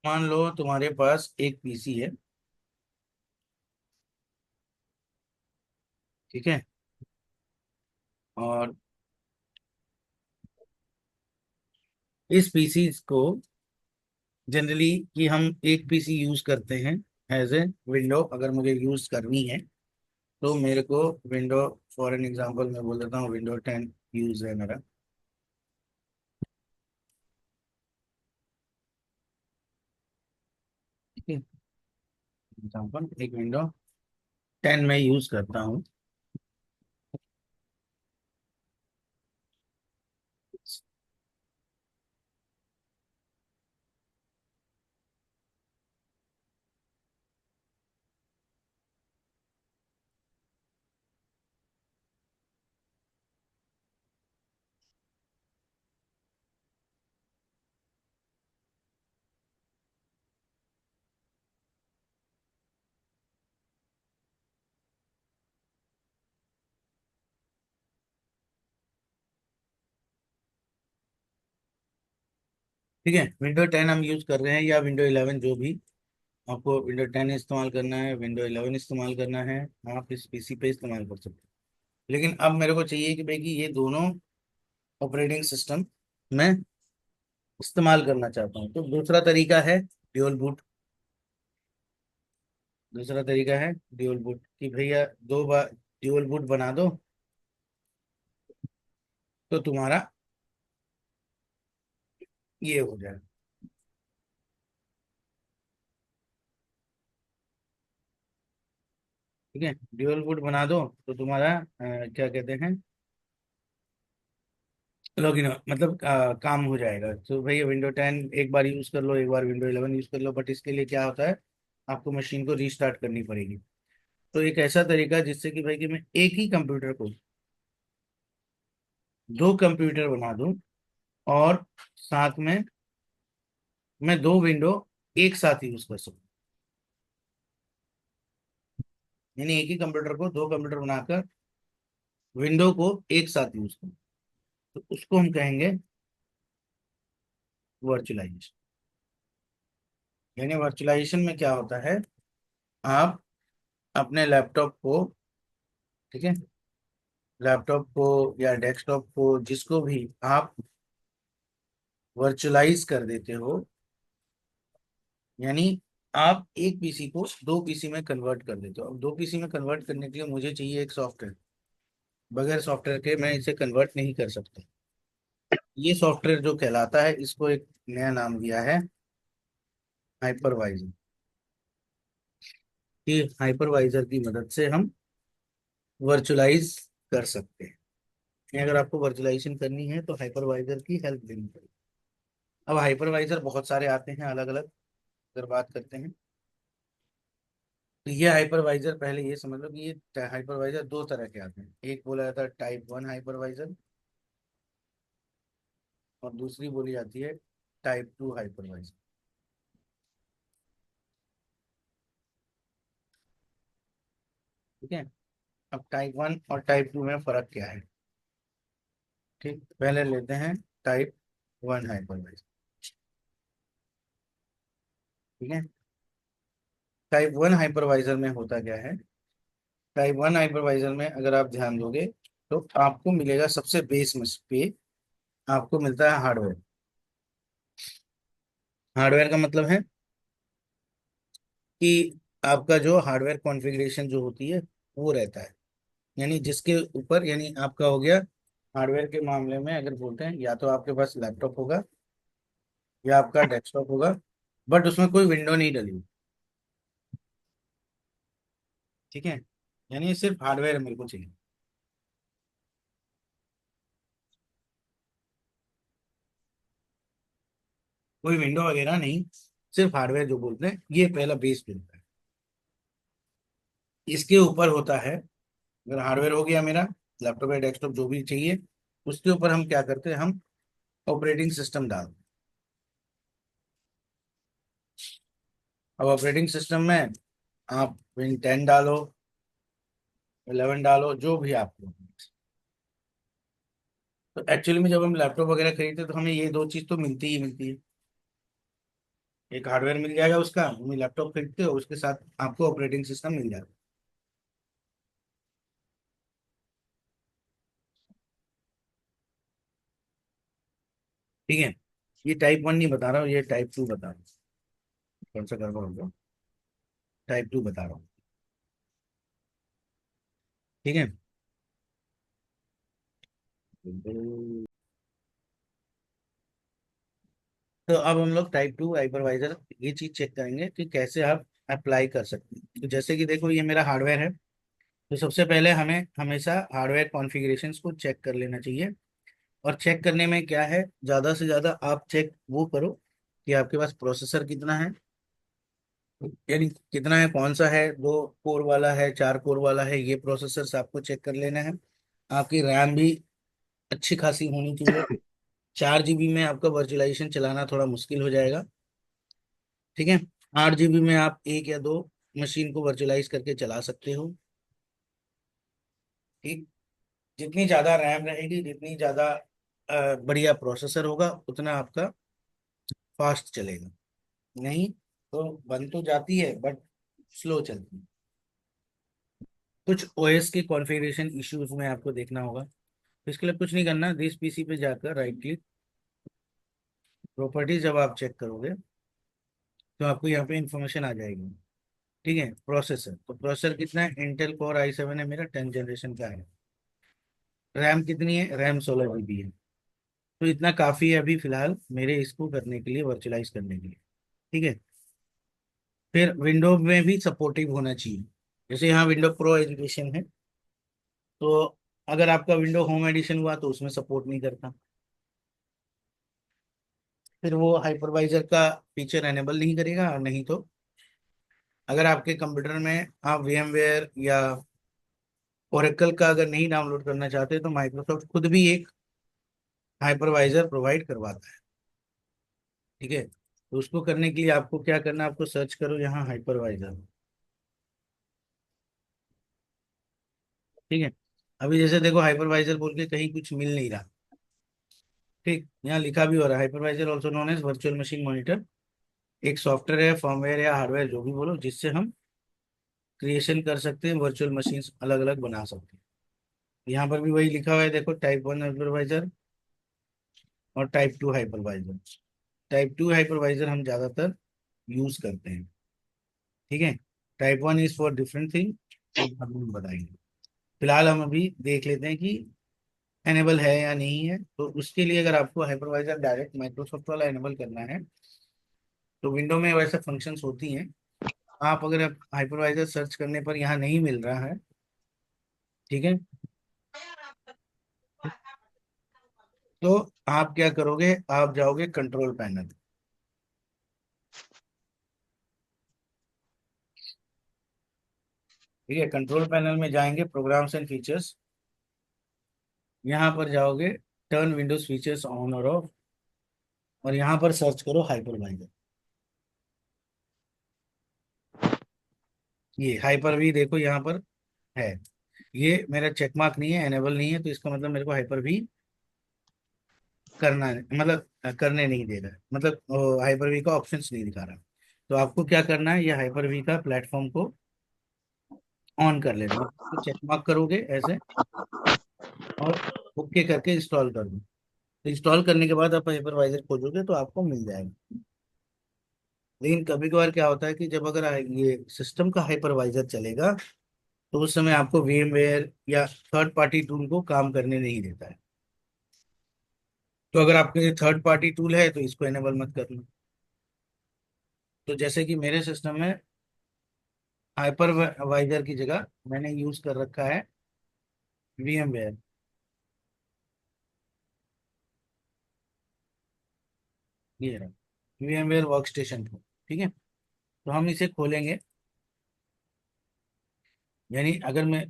मान लो तुम्हारे पास एक पीसी है। ठीक है। और इस पीसी को जनरली कि हम एक पीसी यूज करते हैं एज ए विंडो, अगर मुझे यूज करनी है तो मेरे को विंडो, फॉर एन एग्जांपल मैं बोल देता हूँ विंडो 10 यूज है मेरा। ठीक है। एग्जांपल एक विंडो 10 मैं यूज करता हूँ। ठीक है, विंडो 10 हम यूज कर रहे हैं या विंडो 11 जो भी। आपको विंडो 10 इस्तेमाल करना है, विंडो 11 इस्तेमाल करना है, आप इस पीसी पे इस्तेमाल कर सकते हैं। लेकिन अब मेरे को चाहिए कि भाई कि ये दोनों ऑपरेटिंग सिस्टम मैं इस्तेमाल करना चाहता हूँ, तो दूसरा तरीका है ड्यूल बूट। दूसरा तरीका है ड्यूल बूट कि भैया दो बार ड्यूल बूट बना दो तो तुम्हारा ये हो जाए। ठीक है, ड्यूल बूट बना दो तो तुम्हारा क्या कहते हैं, लॉगिन मतलब काम हो जाएगा। तो भैया विंडो 10 एक बार यूज कर लो, एक बार विंडो 11 यूज कर लो, बट इसके लिए क्या होता है, आपको मशीन को रीस्टार्ट करनी पड़ेगी। तो एक ऐसा तरीका जिससे कि भाई कि मैं एक ही कंप्यूटर को दो कंप्यूटर बना दूं और साथ में मैं दो विंडो एक साथ यूज कर सकूं। यानी एक ही कंप्यूटर को दो कंप्यूटर बनाकर विंडो को एक साथ यूज करूं, तो उसको हम कहेंगे वर्चुअलाइजेशन। यानी वर्चुअलाइजेशन में क्या होता है, आप अपने लैपटॉप को, ठीक है, लैपटॉप को या डेस्कटॉप को जिसको भी आप वर्चुअलाइज कर देते हो, यानी आप एक पीसी को दो पीसी में कन्वर्ट कर देते हो। अब दो पीसी में कन्वर्ट करने के लिए मुझे चाहिए एक सॉफ्टवेयर, बगैर सॉफ्टवेयर के मैं इसे कन्वर्ट नहीं कर सकता। ये सॉफ्टवेयर जो कहलाता है, इसको एक नया नाम दिया है हाइपरवाइजर। कि हाइपरवाइजर की मदद से हम वर्चुअलाइज कर सकते हैं। अगर आपको वर्चुअलाइजेशन करनी है तो हाइपरवाइजर की हेल्प लेनी पड़ेगी। अब हाइपरवाइजर बहुत सारे आते हैं अलग अलग, अगर बात करते हैं तो ये हाइपरवाइजर, पहले ये समझ लो कि ये हाइपरवाइजर दो तरह के आते हैं। एक बोला जाता है टाइप 1 हाइपरवाइजर और दूसरी बोली जाती है टाइप 2 हाइपरवाइजर। ठीक है। अब टाइप 1 और टाइप 2 में फर्क क्या है, ठीक, पहले लेते हैं टाइप 1 हाइपरवाइजर। ठीक है। टाइप 1 हाइपरवाइजर में होता क्या है, टाइप 1 हाइपरवाइजर में अगर आप ध्यान दोगे तो आपको मिलेगा सबसे बेस में पे आपको मिलता है हार्डवेयर। हार्डवेयर का मतलब है कि आपका जो हार्डवेयर कॉन्फ़िगरेशन जो होती है वो रहता है। यानी जिसके ऊपर, यानी आपका हो गया हार्डवेयर के मामले में अगर बोलते हैं, या तो आपके पास लैपटॉप होगा या आपका डेस्कटॉप होगा, बट उसमें कोई विंडो नहीं डली। ठीक है। यानी सिर्फ हार्डवेयर मेरे को चाहिए, कोई विंडो वगैरह नहीं, सिर्फ हार्डवेयर जो बोलते हैं, ये पहला बेस मिलता है। इसके ऊपर होता है, अगर हार्डवेयर हो गया मेरा, लैपटॉप या डेस्कटॉप जो भी चाहिए, उसके ऊपर हम क्या करते हैं, हम ऑपरेटिंग सिस्टम डालते हैं। अब ऑपरेटिंग सिस्टम में आप Win 10 डालो, 11 डालो, जो भी आपको। तो एक्चुअली में जब हम लैपटॉप वगैरह खरीदते हैं तो हमें ये दो चीज तो मिलती ही मिलती है। एक हार्डवेयर मिल जाएगा उसका, मैं लैपटॉप खरीदते हो उसके साथ आपको ऑपरेटिंग सिस्टम मिल जाएगा। ठीक है, ये टाइप 1 नहीं बता रहा हूँ, ये टाइप 2 बता रहा हूँ। कौन सा गड़बड़ होगा, टाइप 2 बता रहा हूँ। ठीक है, तो अब हम लोग टाइप 2 हाइपरवाइजर ये चीज चेक करेंगे कि कैसे आप अप्लाई कर सकते हैं। तो जैसे कि देखो ये मेरा हार्डवेयर है, तो सबसे पहले हमें हमेशा हार्डवेयर कॉन्फ़िगरेशंस को चेक कर लेना चाहिए। और चेक करने में क्या है, ज़्यादा से ज़्यादा आप चेक वो करो कि आपके पास प्रोसेसर कितना है, यानी कितना है, कौन सा है, 2 कोर वाला है, 4 कोर वाला है, ये प्रोसेसर आपको चेक कर लेना है। आपकी रैम भी अच्छी खासी होनी चाहिए। 4 GB में आपका वर्चुअलाइजेशन चलाना थोड़ा मुश्किल हो जाएगा। ठीक है, 8 GB में आप एक या दो मशीन को वर्चुअलाइज करके चला सकते हो। ठीक, जितनी ज़्यादा रैम रहेगी, जितनी ज़्यादा बढ़िया प्रोसेसर होगा, उतना आपका फास्ट चलेगा। नहीं तो बन तो जाती है बट स्लो चलती है। कुछ ओएस के कॉन्फ़िगरेशन इश्यूज में आपको देखना होगा, तो इसके लिए कुछ नहीं करना, दिस पीसी पे जाकर राइट क्लिक, प्रॉपर्टीज जब आप चेक करोगे तो आपको यहाँ पे इंफॉर्मेशन आ जाएगी। ठीक है, प्रोसेसर, तो प्रोसेसर कितना है, इंटेल कोर i7 है मेरा, 10 जनरेशन का है। रैम कितनी है, रैम 16 GB है। तो इतना काफ़ी है अभी फिलहाल मेरे इसको करने के लिए, वर्चुअलाइज करने के लिए। ठीक है, फिर विंडो में भी सपोर्टिव होना चाहिए। जैसे यहाँ विंडो प्रो एजुकेशन है, तो अगर आपका विंडो होम एडिशन हुआ तो उसमें सपोर्ट नहीं करता, फिर वो हाइपरवाइजर का फीचर एनेबल नहीं करेगा। और नहीं तो अगर आपके कंप्यूटर में आप VMware या ओरेकल का अगर नहीं डाउनलोड करना चाहते, तो माइक्रोसॉफ्ट खुद भी एक हाइपरवाइजर प्रोवाइड करवाता है। ठीक है, तो उसको करने के लिए आपको क्या करना है, आपको सर्च करो यहाँ हाइपरवाइजर। ठीक है, अभी जैसे देखो हाइपरवाइजर बोल के कहीं कुछ मिल नहीं रहा। ठीक, यहाँ लिखा भी हो रहा है, hypervisor also known as virtual machine monitor, एक सॉफ्टवेयर है, फर्मवेयर या हार्डवेयर जो भी बोलो, जिससे हम क्रिएशन कर सकते हैं, वर्चुअल मशीन अलग अलग बना सकते हैं। यहाँ पर भी वही लिखा हुआ है, देखो टाइप 1 हाइपरवाइजर और टाइप 2 हाइपरवाइजर। टाइप 2 हाइपरवाइजर हम ज्यादातर यूज करते हैं। ठीक है, type 1 is for different thing, हम बताएंगे। फिलहाल हम अभी देख लेते हैं कि एनेबल है या नहीं है। तो उसके लिए अगर आपको हाइपरवाइजर डायरेक्ट माइक्रोसॉफ्ट वाला एनेबल करना है, तो विंडो में वैसे फंक्शंस होती हैं। आप अगर हाइपरवाइजर सर्च करने पर यहाँ नहीं मिल रहा है, ठीक है, तो आप क्या करोगे, आप जाओगे कंट्रोल पैनल। ठीक है, कंट्रोल पैनल में जाएंगे, प्रोग्राम्स एंड फीचर्स, यहाँ पर जाओगे, टर्न विंडोज फीचर्स ऑन और ऑफ, और यहाँ पर सर्च करो हाइपरवाइजर। ये हाइपर भी देखो यहाँ पर है, ये मेरा चेकमार्क नहीं है, एनेबल नहीं है, तो इसका मतलब मेरे को हाइपर भी करना है, मतलब करने नहीं दे रहा है, मतलब हाइपर वी का ऑप्शंस नहीं दिखा रहा। तो आपको क्या करना है, ये हाइपर वी का प्लेटफॉर्म को ऑन कर लेना, तो चेक मार्क करोगे ऐसे और ओके करके इंस्टॉल कर दो। तो इंस्टॉल करने के बाद आप हाइपरवाइजर खोजोगे तो आपको मिल जाएगा। लेकिन कभी कभार क्या होता है कि जब अगर ये सिस्टम का हाइपरवाइजर चलेगा, तो उस समय आपको VMware या थर्ड पार्टी टूल को काम करने नहीं देता है। तो अगर आपके थर्ड पार्टी टूल है तो इसको एनेबल मत करना। तो जैसे कि मेरे सिस्टम में हाइपरवाइजर की जगह मैंने यूज कर रखा है VMware। ये रहा VMware वर्क स्टेशन को। ठीक है, तो हम इसे खोलेंगे। यानी अगर मैं,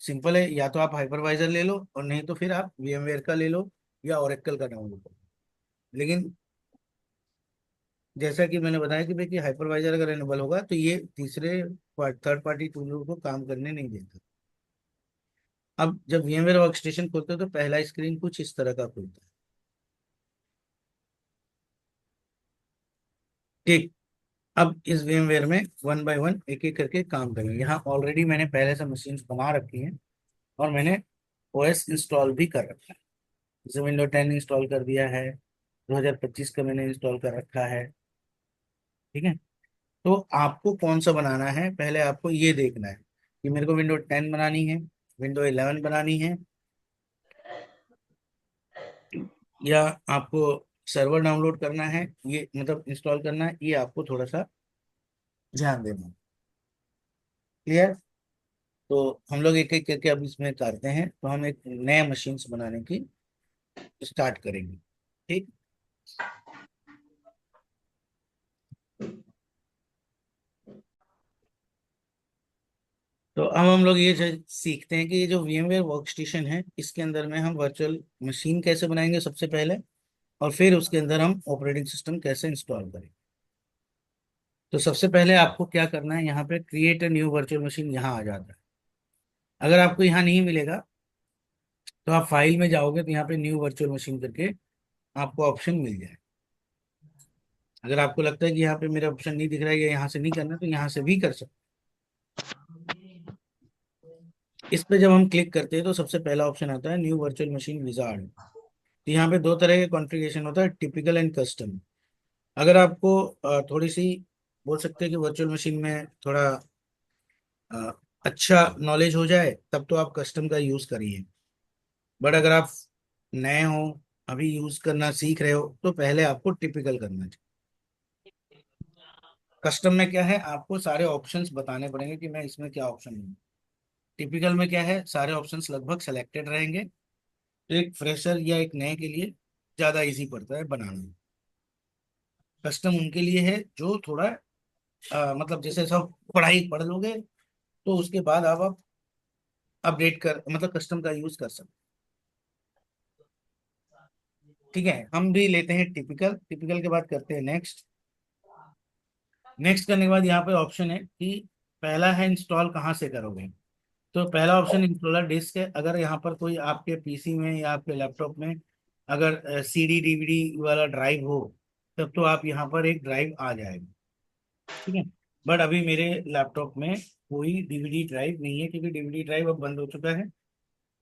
सिंपल है, या तो आप हाइपरवाइजर ले लो और नहीं तो फिर आप VMware का ले लो या ओरेकल का डाउनलोड करो। लेकिन जैसा कि मैंने बताया कि भाई कि हाइपरवाइजर अगर एनेबल होगा तो ये तीसरे थर्ड पार्टी टूलों को काम करने नहीं देता। अब जब VMware वर्क स्टेशन खोलते हो तो पहला स्क्रीन कुछ इस तरह का खुलता है। ठीक, अब इस VMware में वन बाय वन एक एक करके काम करेंगे। यहाँ ऑलरेडी मैंने पहले से मशीन बना रखी हैं और मैंने OS इंस्टॉल भी कर रखा है। जैसे Windows 10 इंस्टॉल कर दिया है, 2025 का मैंने इंस्टॉल कर रखा है। ठीक है। तो आपको कौन सा बनाना है, पहले आपको ये देखना है कि मेरे को Windows 10 बनानी है, Windows 11 बनानी है, या आपको सर्वर डाउनलोड करना है, ये मतलब इंस्टॉल करना है, ये आपको थोड़ा सा ध्यान देना है। क्लियर। तो हम लोग एक एक करके अब इसमें करते हैं। तो हम एक नया मशीन्स बनाने की स्टार्ट करेंगे। ठीक। तो अब हम लोग ये सीखते हैं कि ये जो VMware वर्क स्टेशन है, इसके अंदर में हम वर्चुअल मशीन कैसे बनाएंगे सबसे पहले, और फिर उसके अंदर हम ऑपरेटिंग सिस्टम कैसे इंस्टॉल करेंगे। तो सबसे पहले आपको क्या करना है, यहाँ पे create a new virtual machine यहाँ आ जाता है। अगर आपको यहाँ नहीं मिलेगा तो आप फाइल में जाओगे तो यहाँ पे न्यू वर्चुअल मशीन करके आपको ऑप्शन मिल जाए। अगर आपको लगता है कि यहाँ पे मेरा ऑप्शन नहीं दिख रहा है या यहाँ से नहीं करना, तो यहाँ से भी कर सकते हैं। इस पे जब हम क्लिक करते हैं तो सबसे पहला ऑप्शन आता है न्यू वर्चुअल मशीन विजार्ड। तो यहाँ पे दो तरह के कॉन्फ़िगरेशन होता है, टिपिकल एंड कस्टम। अगर आपको थोड़ी सी बोल सकते हैं कि वर्चुअल मशीन में थोड़ा अ, अच्छा नॉलेज हो जाए, तब तो आप कस्टम का यूज करिए। बट अगर आप नए हो, अभी यूज करना सीख रहे हो, तो पहले आपको टिपिकल करना चाहिए। कस्टम में क्या है, आपको सारे ऑप्शंस बताने पड़ेंगे कि मैं इसमें क्या ऑप्शन लूँ। टिपिकल में क्या है, सारे ऑप्शंस लगभग सेलेक्टेड रहेंगे। तो एक फ्रेशर या एक नए के लिए ज़्यादा इजी पड़ता है बनाना। कस्टम उनके लिए है जो थोड़ा मतलब जैसे सब पढ़ाई पढ़ लोगे तो उसके बाद आप अपडेट कर मतलब कस्टम का यूज कर सकते। ठीक है, हम भी लेते हैं टिपिकल। टिपिकल के बाद करते हैं नेक्स्ट। नेक्स्ट करने के बाद यहाँ पे ऑप्शन है कि पहला है इंस्टॉल कहाँ से करोगे। तो पहला ऑप्शन इंस्टॉलर डिस्क है। अगर यहाँ पर कोई आपके पीसी में या आपके लैपटॉप में अगर CD DVD वाला ड्राइव हो, तब तो आप यहाँ पर एक ड्राइव आ जाएगा। ठीक है। बट अभी मेरे लैपटॉप में कोई DVD ड्राइव नहीं है, क्योंकि DVD ड्राइव अब बंद हो चुका है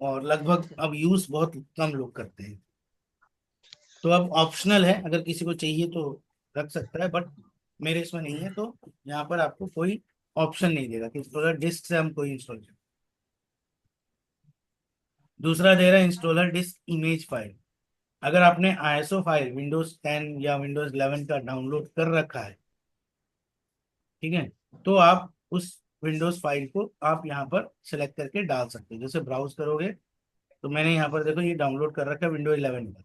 और लगभग अब यूज बहुत कम लोग करते हैं। तो अब ऑप्शनल है, अगर किसी को चाहिए तो रख सकता है, बट मेरे इसमें नहीं है, तो यहाँ पर आपको कोई ऑप्शन नहीं देगा कि इंस्टॉलर डिस्क से हम कोई इंस्टॉल करें। दूसरा दे रहा है इंस्टॉलर डिस्क इमेज फाइल। अगर आपने ISO फाइल Windows 10 या Windows 11 का डाउनलोड कर रखा है, ठीक है, तो आप उस विंडोज फाइल को आप यहाँ पर सेलेक्ट करके डाल सकते हैं। जैसे ब्राउज करोगे तो मैंने यहाँ पर देखो ये डाउनलोड कर रखा है Windows 11 का।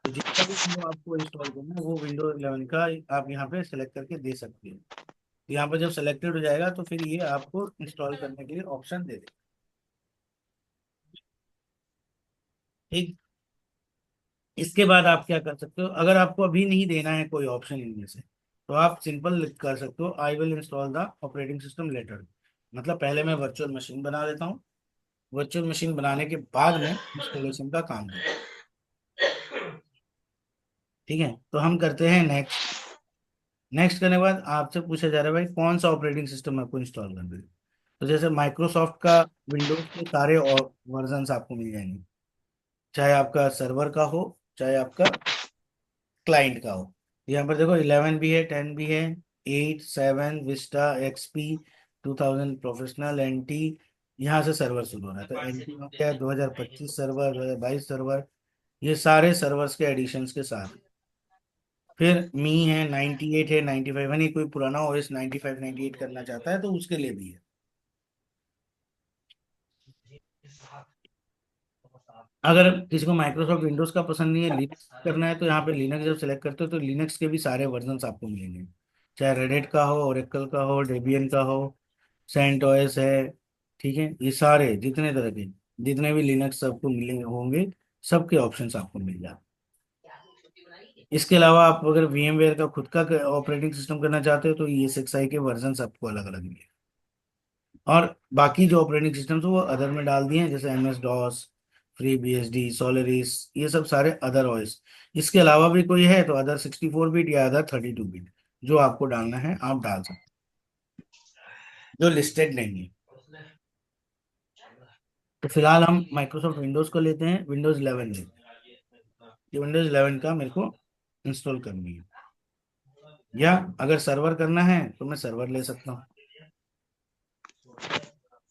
तो जितना भी विंडो आपको इंस्टॉल करना है वो Windows 11 का आप यहाँ पे सेलेक्ट करके दे सकते हैं। तो यहाँ पर जब सेलेक्टेड हो जाएगा तो फिर ये आपको इंस्टॉल करने के लिए ऑप्शन दे देगा। ठीक। इसके बाद आप क्या कर सकते हो, अगर आपको अभी नहीं देना है कोई ऑप्शन इनमें से, तो आप सिंपल कर सकते हो I will install the operating system later. मतलब पहले मैं वर्चुअल मशीन बना लेता हूँ, वर्चुअल मशीन बनाने के बाद में इंस्टॉलेशन का काम करता हूँ। ठीक है। तो हम करते हैं नेक्स्ट। नेक्स्ट करने के बाद आपसे पूछा जा रहा है भाई कौन सा ऑपरेटिंग सिस्टम आपको इंस्टॉल करना है। तो जैसे माइक्रोसॉफ्ट का विंडोज के सारे वर्जन आपको मिल जाएंगे, चाहे आपका सर्वर का हो, चाहे आपका क्लाइंट का हो। यहाँ पर देखो 11 भी है, 10 भी है, 8, 7 विस्टा XP, 2000 प्रोफेशनल NT। यहाँ से सर्वर शुरू हो रहा है। तो NT हो गया 2025 सर्वर, 2022 सर्वर, ये सारे सर्वर्स के एडिशंस के साथ। फिर मी है, 98 है, 95 है, नहीं कोई पुराना OS 95 98 करना चाहता है तो उसके लिए भी है। अगर किसी को माइक्रोसॉफ्ट विंडोज का पसंद नहीं है, लिनक्स करना है, तो यहाँ पे लिनक्स जब सेलेक्ट करते हो तो लिनक्स के भी सारे वर्जन्स आपको मिलेंगे। चाहे रेडिट का हो, ओरेकल का हो, डेबियन का हो, सेंट OS है। ठीक है, ये सारे जितने तरह के जितने भी लिनक्स आपको मिले होंगे, सबके ऑप्शंस आपको मिल जाए। इसके अलावा आप अगर VMware का खुद का ऑपरेटिंग सिस्टम करना चाहते हो तो ESXi के वर्जन आपको अलग अलग मिलेंगे। और बाकी जो ऑपरेटिंग सिस्टम्स वो अदर में डाल दिए हैं, जैसे MS DOS, FreeBSD, सोलरिस, ये सब सारे अदर OS। इसके अलावा भी कोई है तो अदर 64 बिट या अदर 32 बिट। जो आपको डालना है आप डाल सकते हैं, जो लिस्टेड नहीं है। तो फिलहाल हम माइक्रोसॉफ्ट विंडोज को लेते हैं, विंडोज 11 लेते हैं। ये विंडोज 11 का मेरे को इंस्टॉल करनी है, या अगर सर्वर करना है तो मैं सर्वर ले सकता हूँ।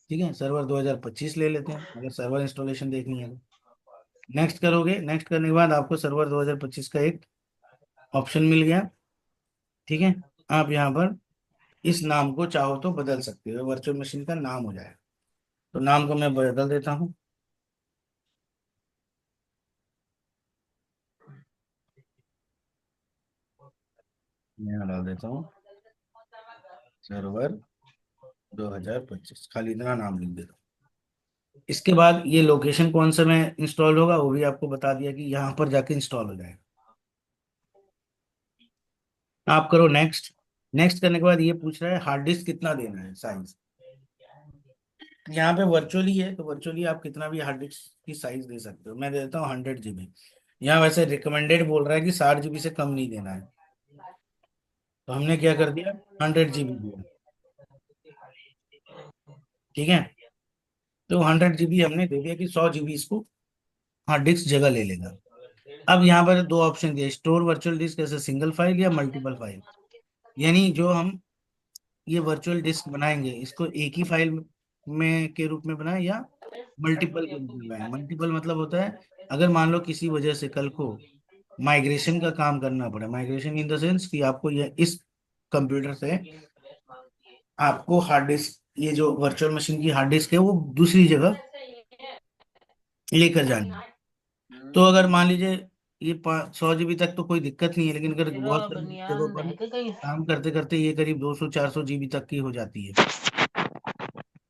ठीक है, सर्वर 2025 ले लेते हैं अगर सर्वर इंस्टॉलेशन देखनी है तो। नेक्स्ट करोगे, नेक्स्ट करने के बाद आपको सर्वर 2025 का एक ऑप्शन मिल गया। ठीक है, आप यहाँ पर इस नाम को चाहो तो बदल सकते हो, वर्चुअल मशीन का नाम हो जाएगा। तो नाम को मैं बदल देता हूँ। मैं यहाँ डाल देता हूँ सर्वर 2025, खाली इतना नाम लिख देता हूँ। इसके बाद ये लोकेशन कौन सा में इंस्टॉल होगा वो भी आपको बता दिया कि यहाँ पर जाके इंस्टॉल हो जाएगा। आप करो नेक्स्ट। नेक्स्ट करने के बाद ये पूछ रहा है हार्ड डिस्क कितना देना है साइज। यहाँ पे वर्चुअली है तो वर्चुअली आप कितना भी हार्ड डिस्क की साइज दे सकते हो, मैं दे देता हूँ 100 GB। यहाँ वैसे रिकमेंडेड बोल रहा है कि 60 GB से कम नहीं देना है, तो हमने क्या कर दिया, 100 GB दिया। ठीक है, तो 100 GB हमने दे दिया कि 100 GB इसको हार्ड डिस्क जगह ले लेगा। अब यहाँ पर दो ऑप्शन दिए, स्टोर वर्चुअल डिस्क ऐसे सिंगल फाइल या मल्टीपल फाइल। यानी जो हम ये वर्चुअल डिस्क बनाएंगे इसको एक ही फाइल में के रूप में बनाए, या मल्टीपल के रूप में बनाए। मल्टीपल मतलब होता है अगर मान लो किसी वजह से कल को माइग्रेशन का काम करना पड़े, माइग्रेशन इन द सेंस कि आपको ये इस कंप्यूटर से आपको हार्ड डिस्क, ये जो वर्चुअल मशीन की हार्ड डिस्क है वो दूसरी जगह लेकर जानी है। तो अगर मान लीजिए ये 100 GB तक तो कोई दिक्कत नहीं है, लेकिन अगर बहुत सारी जगहों पर काम करते करते ये करीब 200-400 GB तक की हो जाती है।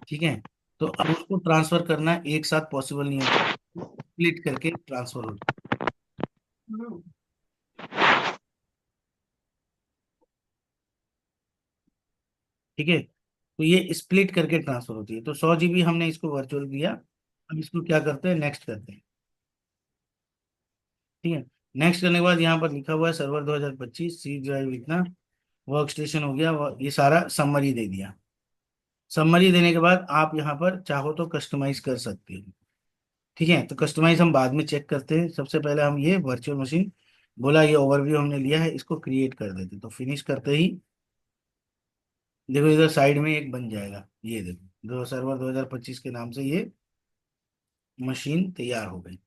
ठीक है, तो अब उसको ट्रांसफर करना एक साथ पॉसिबल नहीं होता, स्प्लिट करके ट्रांसफर होता है। ठीक है, तो ये स्प्लिट करके ट्रांसफर होती है। तो 100 GB हमने इसको वर्चुअल दिया। अब इसको क्या करते हैं, नेक्स्ट करते हैं। ठीक है, नेक्स्ट करने के बाद यहाँ पर लिखा हुआ है सर्वर 2025 सी ड्राइव इतना, वर्क स्टेशन हो गया, ये सारा समरी दे दिया। समरी देने के बाद आप यहाँ पर चाहो तो कस्टमाइज कर सकते हो। ठीक है, तो कस्टमाइज हम बाद में चेक करते हैं, सबसे पहले हम ये वर्चुअल मशीन बोला, ये ओवरव्यू हमने लिया है, इसको क्रिएट कर देते। तो फिनिश करते ही देखो इधर साइड में एक बन जाएगा, ये देखो दो सर्वर 2025 के नाम से ये मशीन तैयार हो गई।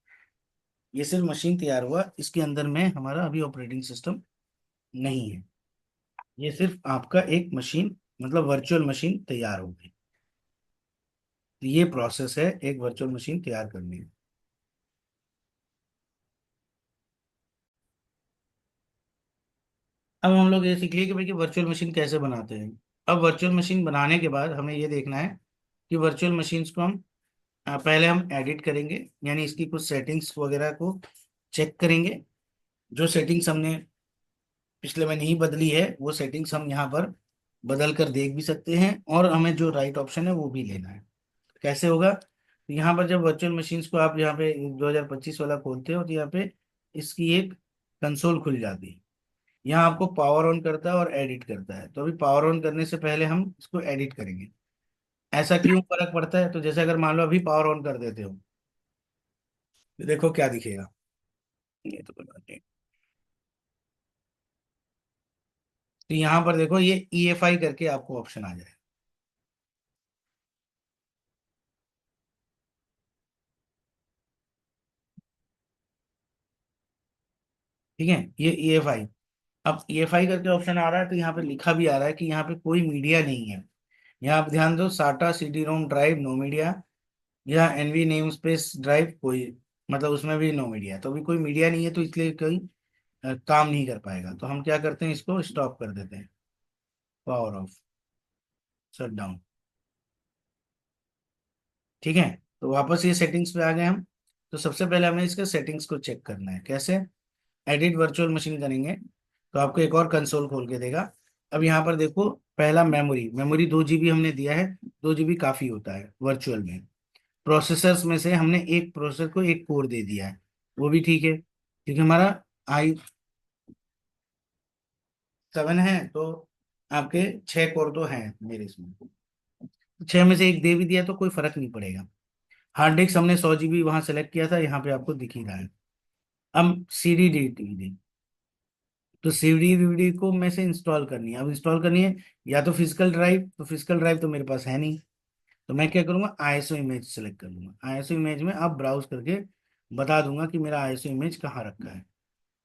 ये सिर्फ मशीन तैयार हुआ, इसके अंदर में हमारा अभी ऑपरेटिंग सिस्टम नहीं है। ये सिर्फ आपका एक मशीन मतलब वर्चुअल मशीन तैयार हो गई। तो ये प्रोसेस है एक वर्चुअल मशीन तैयार करने की। अब हम लोग ये सीख लिए कि भाई कि वर्चुअल मशीन कैसे बनाते हैं। अब वर्चुअल मशीन बनाने के बाद हमें ये देखना है कि वर्चुअल मशीन्स को हम पहले हम एडिट करेंगे, यानी इसकी कुछ सेटिंग्स वगैरह को चेक करेंगे। जो सेटिंग्स हमने पिछले में नहीं बदली है वो सेटिंग्स हम यहाँ पर बदल कर देख भी सकते हैं, और हमें जो राइट ऑप्शन है वो भी लेना है। कैसे होगा, तो यहाँ पर जब वर्चुअल मशीन्स को आप यहाँ पे 2025 वाला खोलते हो तो यहाँ पे इसकी एक कंसोल खुल जाती है। यहाँ आपको पावर ऑन करता है और एडिट करता है, तो अभी पावर ऑन करने से पहले हम इसको एडिट करेंगे। ऐसा क्यों फर्क पड़ता है, तो जैसे अगर मान लो अभी पावर ऑन कर देते हो तो देखो क्या दिखेगा। ये तो कोई बात नहीं। तो यहाँ पर देखो ये EFI करके आपको ऑप्शन आ जाए। ठीक है, ये EFI। अब EFI करके ऑप्शन आ रहा है तो यहाँ पे लिखा भी आ रहा है कि यहाँ पे कोई मीडिया नहीं है। यहाँ आप ध्यान दो, साटा CD रोम ड्राइव नो मीडिया, या NV नेम स्पेस ड्राइव कोई, मतलब उसमें भी नो मीडिया। तो अभी कोई मीडिया नहीं है तो इसलिए कोई काम नहीं कर पाएगा। तो हम क्या करते हैं, इसको स्टॉप कर देते हैं, पावर ऑफ, शट डाउन। ठीक है, तो वापस ये सेटिंग्स पे आ गए हम। तो सबसे पहले हमें इसके सेटिंग्स को चेक करना है, कैसे, एडिट वर्चुअल मशीन करेंगे तो आपको एक और कंसोल खोल के देगा। अब यहाँ पर देखो, पहला मेमोरी, मेमोरी 2 GB हमने दिया है, 2 GB काफी होता है वर्चुअल में। प्रोसेसर्स में से हमने एक प्रोसेसर को एक कोर दे दिया है, वो भी ठीक है क्योंकि हमारा आई 7 है तो आपके 6 कोर तो हैं मेरे इसमें, 6 में से एक दे भी दिया तो कोई फर्क नहीं पड़ेगा। हार्ड डिस्क हमने 100 GB वहां सेलेक्ट किया था, यहाँ पे आपको दिख ही रहा है। अब CD DVD, तो सीडी डीवीडी को में से इंस्टॉल करनी है, अब इंस्टॉल करनी है या तो फिजिकल ड्राइव, तो फिजिकल ड्राइव तो मेरे पास है नहीं, तो मैं क्या करूंगा, आईएसओ इमेज सेलेक्ट कर लूंगा। आईएसओ इमेज में अब ब्राउज करके बता दूंगा कि मेरा आईएसओ इमेज कहाँ रखा है।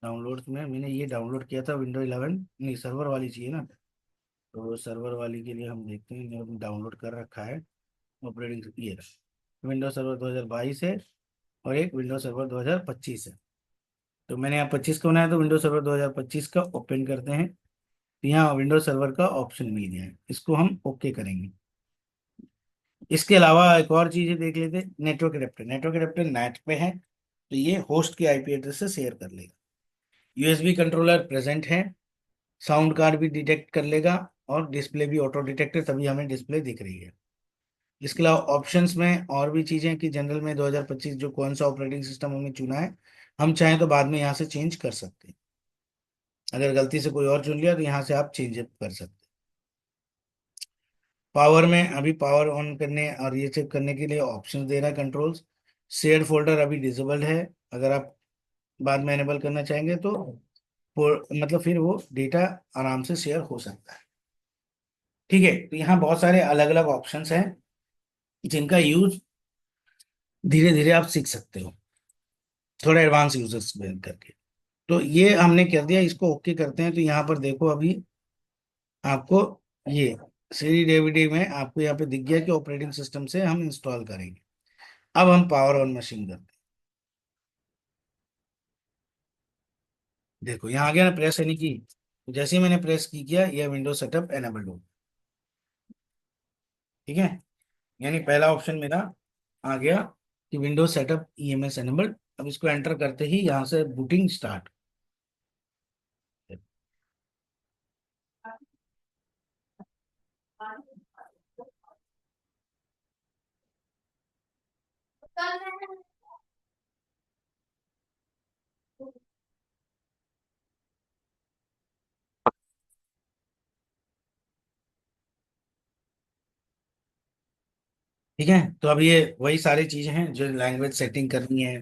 डाउनलोड्स में मैंने ये डाउनलोड किया था, विंडो 11, नहीं सर्वर वाली चाहिए ना, तो सर्वर वाली के लिए हम देखते हैं, मैंने डाउनलोड कर रखा है ऑपरेटिंग, ये रहा विंडो सर्वर 2022 है, और एक विंडो सर्वर 2025 है। तो मैंने यहाँ 25 का बनाया, तो विंडो सर्वर 2025 का ओपन करते हैं, तो यहाँ विंडो सर्वर का ऑप्शन मिल गया है, इसको हम ओके करेंगे। इसके अलावा एक और चीज देख लेते हैं, network adapter. Network adapter net पे है, तो ये होस्ट के आईपी एड्रेस से शेयर कर लेगा। यूएसबी कंट्रोलर प्रेजेंट है, साउंड कार्ड भी डिटेक्ट कर लेगा, और डिस्प्ले भी ऑटो डिटेक्टर, तभी हमें डिस्प्ले दिख रही है। इसके अलावा ऑप्शंस में और भी चीजें कि जनरल में 2025 जो कौन सा ऑपरेटिंग सिस्टम हमने चुना है, हम चाहें तो बाद में यहाँ से चेंज कर सकते हैं। अगर गलती से कोई और चुन लिया तो यहाँ से आप चेंज कर सकते हैं। पावर में अभी पावर ऑन करने और ये चेक करने के लिए ऑप्शन दे रहा है कंट्रोल्स। शेयर फोल्डर अभी डिसेबल्ड है, अगर आप बाद में एनेबल करना चाहेंगे तो मतलब फिर वो डेटा आराम से शेयर हो सकता है। ठीक है, तो यहाँ बहुत सारे अलग अलग ऑप्शंस हैं जिनका यूज धीरे धीरे आप सीख सकते हो, थोड़ा एडवांस यूजर्स करके। तो ये हमने कर दिया, इसको ओके करते हैं, तो यहाँ पर देखो अभी आपको ये सीडी डीवीडी में आपको यहाँ पे दिख गया कि ऑपरेटिंग सिस्टम से हम इंस्टॉल करेंगे। अब हम पावर ऑन मशीन करते हैं। देखो यहाँ आ गया ना, प्रेस यानी की, तो जैसे ही मैंने प्रेस की किया, यह विंडो सेटअप एनेबल्ड हो। ठीक है, यानी पहला ऑप्शन मेरा आ गया कि विंडो सेटअप ईएमएस एनेबल्ड। अब इसको एंटर करते ही यहाँ से बूटिंग स्टार्ट। ठीक है, तो अब ये वही सारी चीजें हैं जो लैंग्वेज सेटिंग करनी है।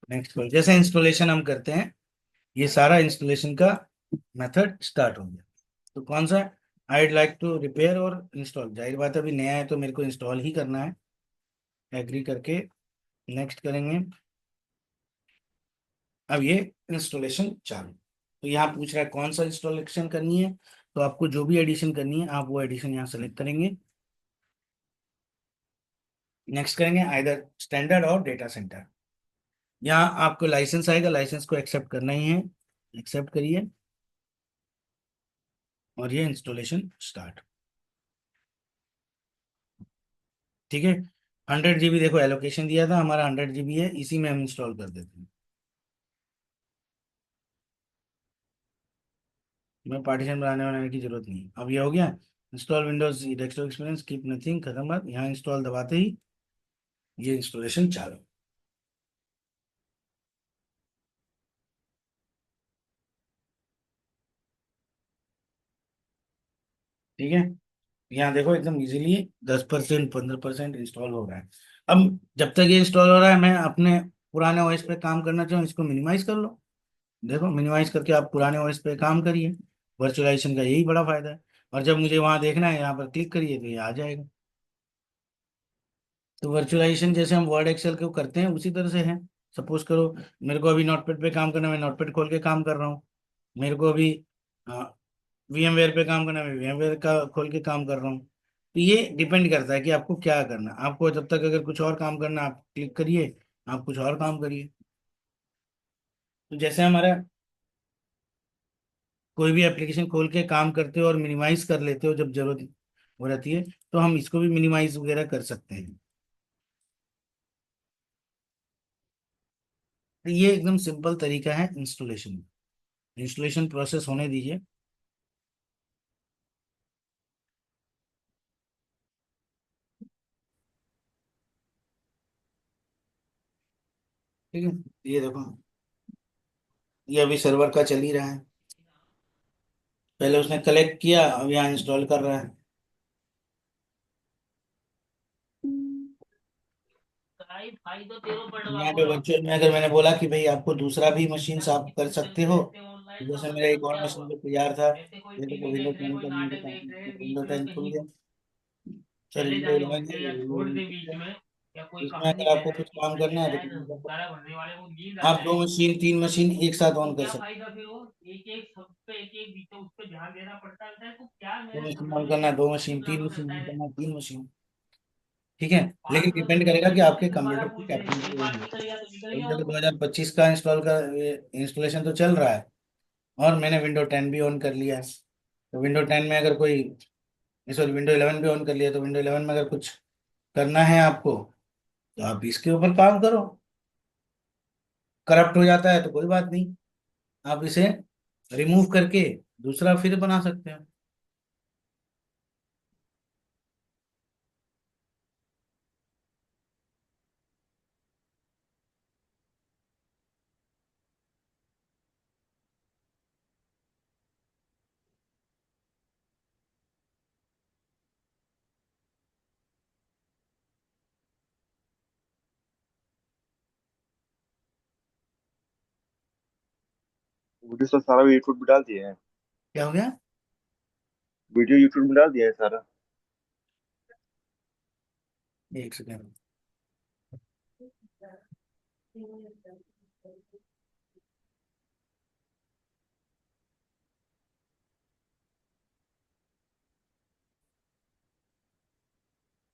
नेक्स्ट, जैसे इंस्टॉलेशन हम करते हैं, ये सारा इंस्टॉलेशन का मेथड स्टार्ट हो गया। तो कौन सा, आईड लाइक टू रिपेयर और इंस्टॉल, जाहिर बात है अभी नया है तो मेरे को इंस्टॉल ही करना है। एग्री करके नेक्स्ट करेंगे। अब ये इंस्टॉलेशन चालू, तो यहाँ पूछ रहा है कौन सा इंस्टॉलेशन करनी है, तो आपको जो भी एडिशन करनी है आप वो एडिशन यहाँ सेलेक्ट करेंगे। नेक्स्ट करेंगे आइदर स्टैंडर्ड और डेटा सेंटर। यहाँ आपको लाइसेंस आएगा, लाइसेंस को एक्सेप्ट करना ही है, एक्सेप्ट करिए, और ये इंस्टॉलेशन स्टार्ट। ठीक है, 100 GB देखो एलोकेशन दिया था हमारा, 100 GB है, इसी में हम इंस्टॉल कर देते हैं। मैं पार्टीशन बनाने बनाने की जरूरत नहीं है। अब ये हो गया install Windows desktop experience, keep nothing, खत्म बात। यहाँ इंस्टॉल दबाते ही ये इंस्टॉलेशन चालू। ठीक है, यहाँ देखो एकदम इजीली 10% 15% इंस्टॉल हो रहा है। अब जब तक ये इंस्टॉल हो रहा है, मैं अपने पुराने ओएस पे काम करना चाहूँ, इसको मिनिमाइज कर लो। देखो मिनिमाइज करके आप पुराने ओएस पे काम करिए, वर्चुअलाइजेशन का यही बड़ा फायदा है। और जब मुझे वहां देखना है, यहाँ पर क्लिक करिए तो ये आ जाएगा। तो वर्चुअलाइजेशन जैसे हम वर्ड एक्सेल को करते हैं उसी तरह से है। सपोज करो मेरे को अभी नोटपैड पे काम करना है, मैं नोटपैड खोल के काम कर रहा हूँ। मेरे को अभी VMware पे काम करना है, मैं VMware का खोल के काम कर रहा हूँ। तो ये डिपेंड करता है कि आपको क्या करना है। आपको जब तक अगर कुछ और काम करना है, आप क्लिक करिए, आप कुछ और काम करिए। तो जैसे हमारा कोई भी एप्लीकेशन खोल के काम करते हो और मिनिमाइज कर लेते हो जब जरूरत हो रहती है, तो हम इसको भी मिनिमाइज वगैरह कर सकते हैं। तो ये एकदम सिंपल तरीका है इंस्टॉलेशन। इंस्टॉलेशन प्रोसेस होने दीजिए। ठीक है, ये देखो, ये अभी सर्वर का चल ही रहा है। पहले उसने कलेक्ट किया, अब यहाँ इंस्टॉल कर रहा है। यहाँ पे वर्चुअल में अगर मैंने बोला कि भाई आपको दूसरा भी मशीन आप कर सकते हो, तो जैसे मेरा एक और मशीन जो तैयार था, ये देखो विंडो 10 का मैंने काम किया, तो विंडो 10 खुल गया। सर विंडो 11 है, विंडो 11 खुल गया। इसमें अगर आपको कुछ काम करना है तो कुछ नहीं करना। आप दो मशीन तीन मशीन एक साथ ऑन कर सकते हो। दो मशीन ऑन करना है, दो मशीन, तीन मशीन ऑन करना है, तीन मशीन। ठीक है। लेकिन डिपेंड करेगा कि आपके कंप्यूटर की कैपेसिटी होगी। अभी देखो 2025 का इंस्टॉलेशन तो चल रहा है, और मैंने विंडो 10 भी ऑन कर लिया है। तो विंडो 10 में अगर कोई, सॉरी विंडो 11 भी ऑन कर लिया, तो विंडो 11 में अगर कुछ करना है आपको, तो आप इसके ऊपर काम करो। करप्ट हो जाता है तो कोई बात नहीं, आप इसे रिमूव करके दूसरा फिर बना सकते हो। वीडियो तो सारा यूट्यूब में डाल दिए हैं। क्या हो गया? वीडियो यूट्यूब में डाल दिया है सारा। एक सेकेंड।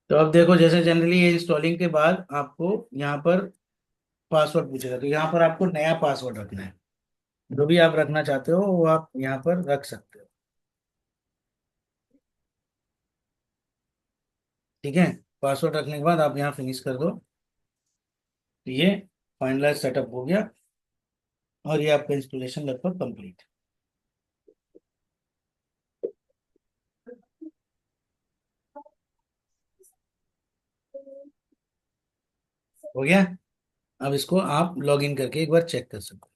तो अब देखो, जैसे जनरली ये इंस्टॉलिंग के बाद आपको यहाँ पर पासवर्ड पूछेगा, तो यहाँ पर आपको नया पासवर्ड रखना है। जो भी आप रखना चाहते हो वो आप यहाँ पर रख सकते हो। ठीक है। पासवर्ड रखने के बाद आप यहाँ फिनिश कर दो, तो ये फाइनलाइज सेटअप हो गया, और ये आपका इंस्टॉलेशन लगभग कंप्लीट हो गया। अब इसको आप लॉग इन करके एक बार चेक कर सकते हैं।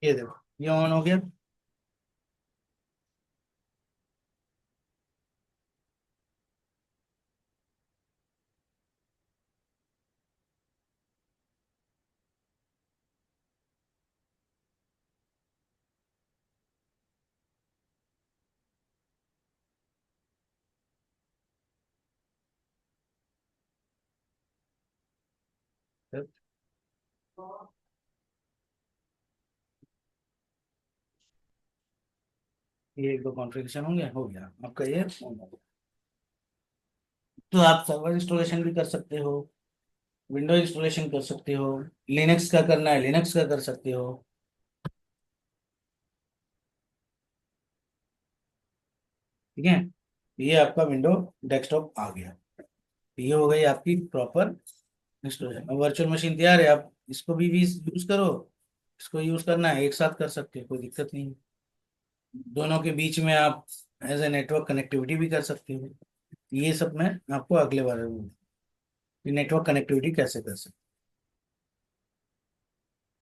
ये देखो, ये ऑन हो गया। ये एक दो कॉन्फ़िगरेशन हो गया आपका, ये ऑन हो गया। तो आप सर्वर इंस्टॉलेशन भी कर सकते हो, विंडो इंस्टॉलेशन कर सकते हो, लिनक्स का करना है लिनक्स का कर सकते हो। ठीक है। ये आपका विंडो डेस्कटॉप आ गया। ये हो गई आपकी प्रॉपर इंस्टॉलेशन। अब वर्चुअल मशीन तैयार है, आप इसको भी यूज करो। इसको यूज करना है एक साथ कर सकते हो, कोई दिक्कत नहीं। दोनों के बीच में आप एज ए नेटवर्क कनेक्टिविटी भी कर सकते हो। ये सब मैं आपको अगले बार नेटवर्क कनेक्टिविटी कैसे कर सकते